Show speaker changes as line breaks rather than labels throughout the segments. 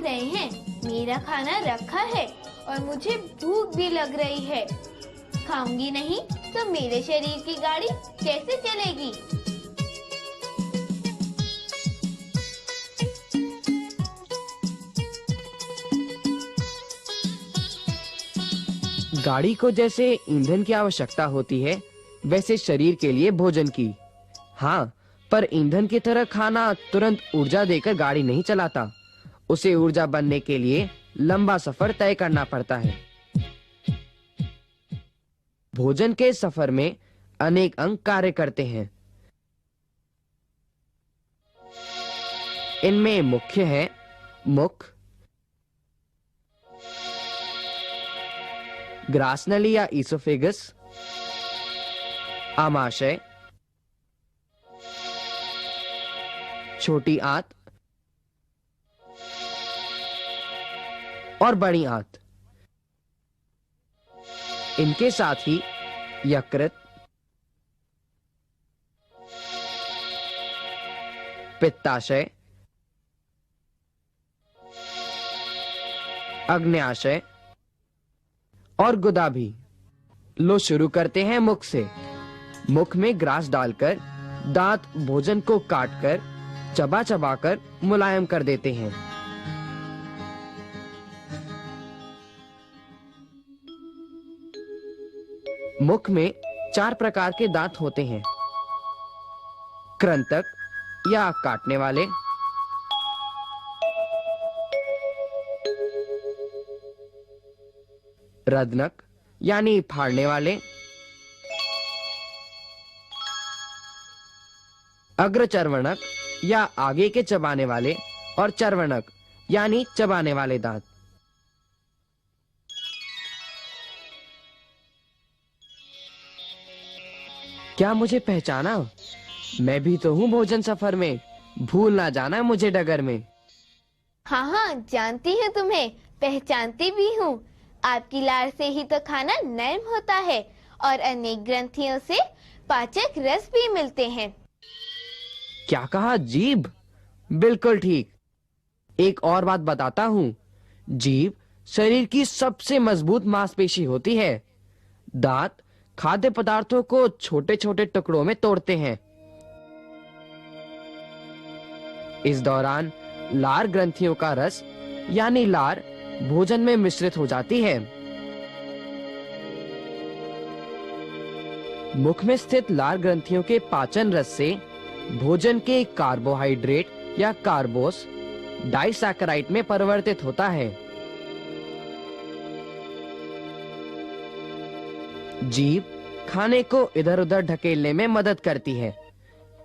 रहे हैं, मेरा खाना रखा है और मुझे भूख भी लग रही है। खाऊंगी नहीं तो मेरे शरीर की गाड़ी कैसे चलेगी?
गाड़ी को जैसे ईंधन की आवश्यकता होती है, वैसे शरीर के लिए भोजन की। हाँ, पर ईंधन की तरह खाना तुरंत ऊर्जा देकर गाड़ी नहीं चलाता। उसे ऊर्जा बनने के लिए लंबा सफर तय करना पड़ता है। भोजन के सफर में अनेक अंग कार्य करते हैं। इनमें मुख्य है मुख, ग्रासनली या ईसोफेगस, आमाशय, छोटी आंत और बड़ी आंत। इनके साथ ही यकृत, पित्ताशय, अग्न्याशय और गुदा भी। लो शुरू करते हैं मुख से। मुख में ग्रास डालकर दांत भोजन को काटकर चबा चबाकर मुलायम कर देते हैं। मुख में 4 प्रकार के दांत होते हैं। कृंतक या काटने वाले, रदनक यानी फाड़ने वाले, अग्रचर्वणक या आगे के चबाने वाले और चर्वणक यानी चबाने वाले दांत। क्या मुझे पहचाना? मैं भी तो हूँ भोजन सफर में, भूल ना जाना मुझे डगर में।
हाँ हाँ, जानती हूँ तुम्हें, पहचानती भी हूँ। आपकी लार से ही तो खाना नरम होता है और अनेक ग्रंथियों से पाचक रस भी मिलते हैं।
क्या कहा? जीभ? बिल्कुल ठीक। एक और बात बताता हूँ, जीभ शरीर की सबसे मजबूत मांसपेशी होती है। दांत खाद्य पदार्थों को छोटे छोटे टुकड़ों में तोड़ते हैं। इस दौरान लार ग्रंथियों का रस यानी लार भोजन में मिश्रित हो जाती है। मुख में स्थित लार ग्रंथियों के पाचन रस से भोजन के कार्बोहाइड्रेट या कार्बोस डाइसैकेराइड में परिवर्तित होता है। जीभ खाने को इधर-उधर ढकेलने में मदद करती है,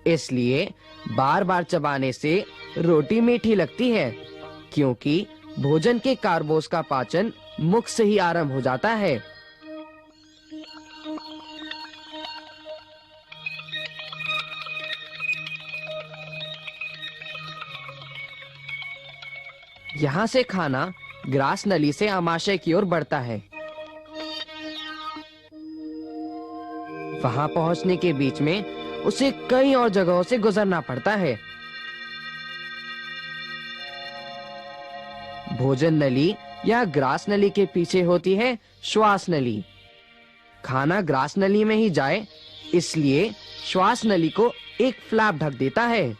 इसलिए बार-बार चबाने से रोटी मीठी लगती है, क्योंकि भोजन के कार्बोस का पाचन मुख से ही आरंभ हो जाता है। यहाँ से खाना ग्रास नली से आमाशय की ओर बढ़ता है। वहां पहुंचने के बीच में उसे कई और जगहों से गुजरना पड़ता है। भोजन नली या ग्रास नली के पीछे होती है श्वास नली। खाना ग्रास नली में ही जाए, इसलिए श्वास नली को एक फ्लैप ढक देता है।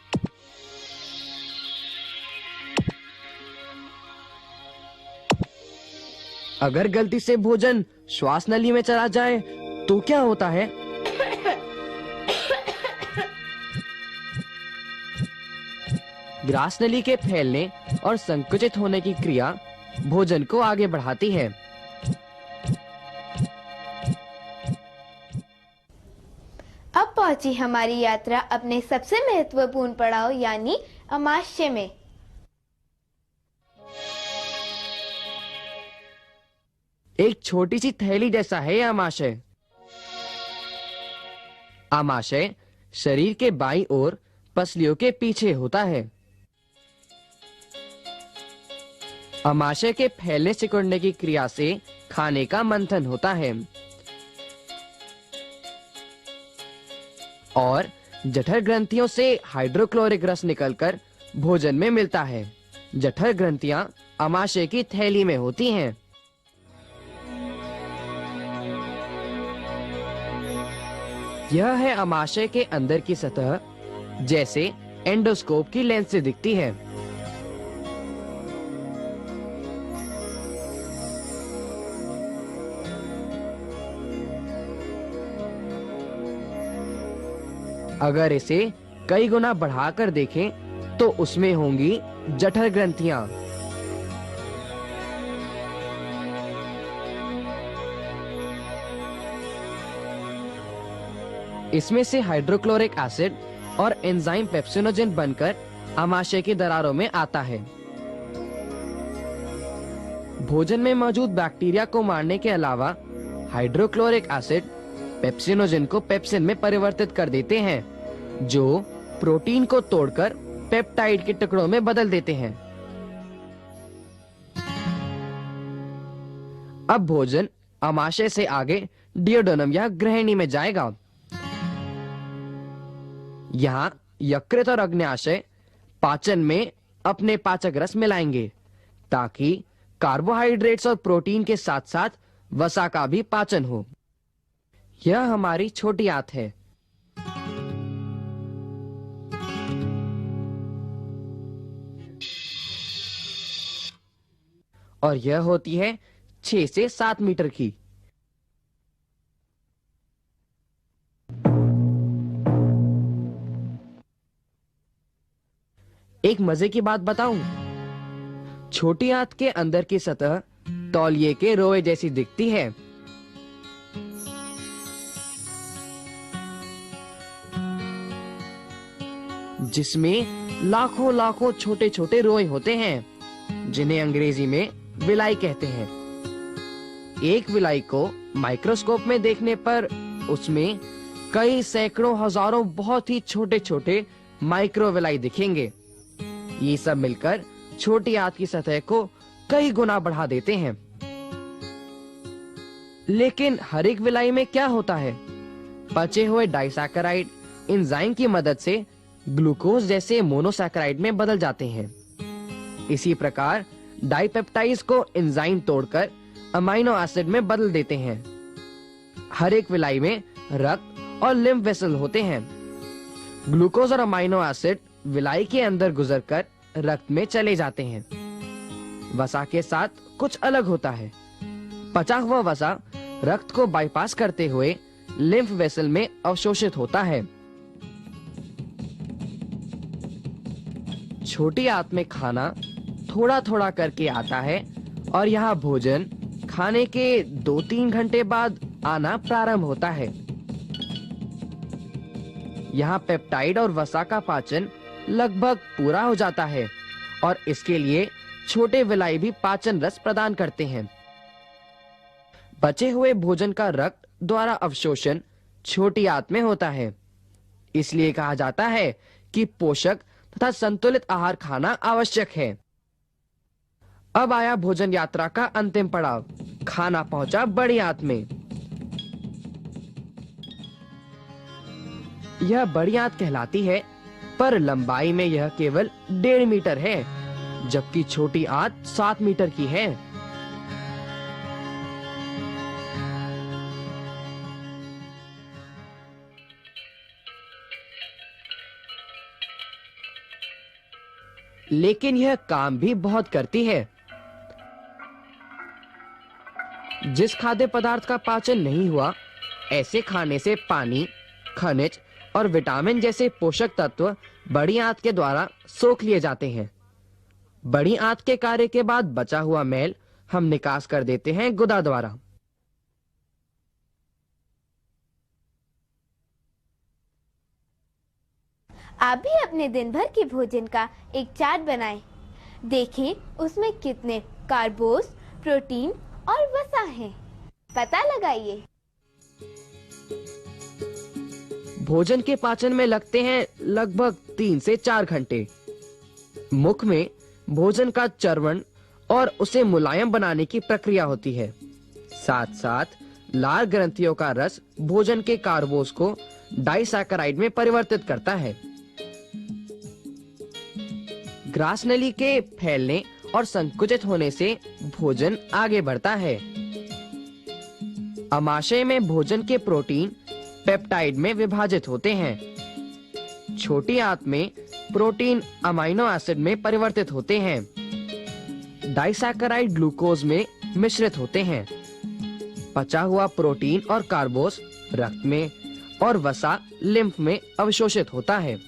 अगर गलती से भोजन श्वास नली में चला जाए तो क्या होता है? ग्रास नली के फैलने और संकुचित होने की क्रिया भोजन को आगे बढ़ाती है।
अब पहुंची हमारी यात्रा अपने सबसे महत्वपूर्ण पड़ाव यानी आमाशय में।
एक छोटी सी थैली जैसा है आमाशय। आमाशय शरीर के बाईं ओर पसलियों के पीछे होता है। आमाशय के फैलने सिकुड़ने की क्रिया से खाने का मंथन होता है और जठर ग्रंथियों से हाइड्रोक्लोरिक रस निकलकर भोजन में मिलता है। जठर ग्रंथियां अमाशय की थैली में होती हैं। यह है अमाशय के अंदर की सतह, जैसे एंडोस्कोप की लेंस से दिखती है। अगर इसे कई गुना बढ़ाकर देखें तो उसमें होंगी जठर ग्रंथियां। इसमें से हाइड्रोक्लोरिक एसिड और एंजाइम पेप्सिनोजेन बनकर अमाशय की दरारों में आता है। भोजन में मौजूद बैक्टीरिया को मारने के अलावा हाइड्रोक्लोरिक एसिड पेप्सिनोजेन को पेप्सिन में परिवर्तित कर देते हैं, जो प्रोटीन को तोड़कर पेप्टाइड के टुकड़ों में बदल देते हैं। अब भोजन अमाशय से आगे डियोडेनम या ग्रहणी में जाएगा। यहाँ यकृत और अग्न्याशय पाचन में अपने पाचक रस मिलाएंगे, ताकि कार्बोहाइड्रेट्स और प्रोटीन के साथ साथ वसा का भी पाचन हो। यह हमारी छोटी आंत है। और यह होती है 6 से 7 मीटर की। एक मजे की बात बताऊं, छोटी आंत के अंदर की सतह तौलिए के रोए जैसी दिखती है। जिसमें लाखों लाखों छोटे छोटे रोए होते हैं, जिन्हें अंग्रेजी में विलाई कहते हैं। एक विलाई को माइक्रोस्कोप में देखने पर उसमें कई सैकड़ों हजारों बहुत ही छोटे छोटे माइक्रोविलाई दिखेंगे। ये सब मिलकर छोटी आंत की सतह को कई गुना बढ़ा देते हैं। लेकिन हर एक विलाई में क्या होता है? पचे हुए डाइसैकेराइड एंजाइम की मदद से ग्लूकोज जैसे मोनोसैकेराइड में बदल जाते हैं। इसी प्रकार डाइपेप्टाइड्स को एंजाइम तोड़कर अमीनो एसिड में बदल देते हैं। हर एक विलाई में रक्त और लिम्फ वेसल होते हैं। ग्लूकोज और अमीनो एसिड विलाई के अंदर गुजरकर रक्त में चले जाते हैं। वसा के साथ कुछ अलग होता है। पचा हुआ वसा रक्त को बाईपास करते हुए लिम्फ वेसल में अवशोषित होता है। छोटी आंत में खाना थोड़ा थोड़ा करके आता है और यहाँ भोजन खाने के 2-3 घंटे बाद आना प्रारंभ होता है। यहाँ पेप्टाइड और वसा का पाचन लगभग पूरा हो जाता है और इसके लिए छोटे विलाई भी पाचन रस प्रदान करते हैं। बचे हुए भोजन का रक्त द्वारा अवशोषण छोटी आंत में होता है। इसलिए कहा जाता है कि पोषक तथा संतुलित आहार खाना आवश्यक है। अब आया भोजन यात्रा का अंतिम पड़ाव, खाना पहुंचा बड़ी आंत में। यह बड़ी आंत कहलाती है, पर लंबाई में यह केवल 1.5 मीटर है, जबकि छोटी आंत 7 मीटर की है। लेकिन यह काम भी बहुत करती है। जिस खाद्य पदार्थ का पाचन नहीं हुआ, ऐसे खाने से पानी, खनिज और विटामिन जैसे पोषक तत्व बड़ी आंत के द्वारा सोख लिए जाते हैं। बड़ी आंत के कार्य के बाद बचा हुआ मैल हम निकास कर देते हैं गुदा द्वारा।
आप भी अपने दिन भर के भोजन का एक चार्ट बनाएं। देखें उसमें कितने कार्बोस, प्रोटीन और वसा है। पता लगाइए।
भोजन के पाचन में लगते हैं लगभग 3 से 4 घंटे। मुख में भोजन का चर्वण और उसे मुलायम बनाने की प्रक्रिया होती है। साथ साथ लार ग्रंथियों का रस भोजन के कार्बोस को डाइसैकेराइड में परिवर्तित करता है। ग्रास नली के फैलने और संकुचित होने से भोजन आगे बढ़ता है। अमाशय में भोजन के प्रोटीन पेप्टाइड में विभाजित होते हैं। छोटी आंत में प्रोटीन अमीनो एसिड में परिवर्तित होते हैं। डाइसैकेराइड ग्लूकोज में मिश्रित होते हैं। पचा हुआ प्रोटीन और कार्बोस रक्त में और वसा लिम्फ में अवशोषित होता है।